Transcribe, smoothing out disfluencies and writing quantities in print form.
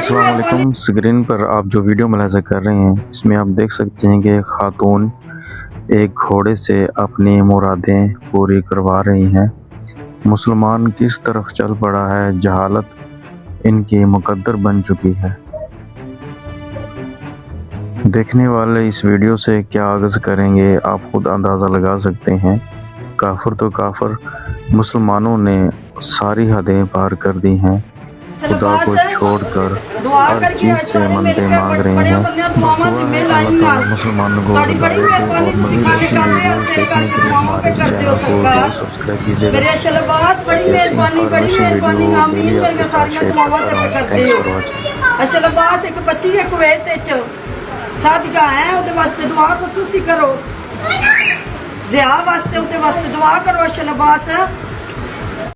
अस्सलाम वालेकुम। स्क्रीन पर आप जो वीडियो मुलाहिज़ा कर रहे हैं, इसमें आप देख सकते हैं कि एक खातून एक घोड़े से अपनी मुरादें पूरी करवा रही हैं। मुसलमान किस तरफ चल पड़ा है, जहालत इनकी मुकद्दर बन चुकी है। देखने वाले इस वीडियो से क्या आगाज़ करेंगे, आप खुद अंदाज़ा लगा सकते हैं। काफिर तो काफिर, मुसलमानों ने सारी हदें पार कर दी हैं। खुदा को छोड़कर हर चीज़ से मनते मांग रहे हैं। बस दुआ है अल्लाह ताला मुसलमानों को हिदायत दे और मज़ीद ऐसी वीडियोस देखने के लिए हमारे इस चैनल को जरूर सब्सक्राइब कीजिएगा। ऐसी इंफॉर्मेशन वीडियो डेली आपके साथ शेयर करता रहूँ। Thanks for watching. अच्छा लबास एक बच्ची है कुवैत च सादिका है ਉਹਦੇ ਵਾਸਤੇ ਦੁਆ ਖਸੂਸੀ ਕਰੋ ਜ਼ਿਆ ਵਾਸਤੇ ਉਹਦੇ ਵਾਸਤੇ ਦੁਆ ਕਰੋ। अच्छा लबास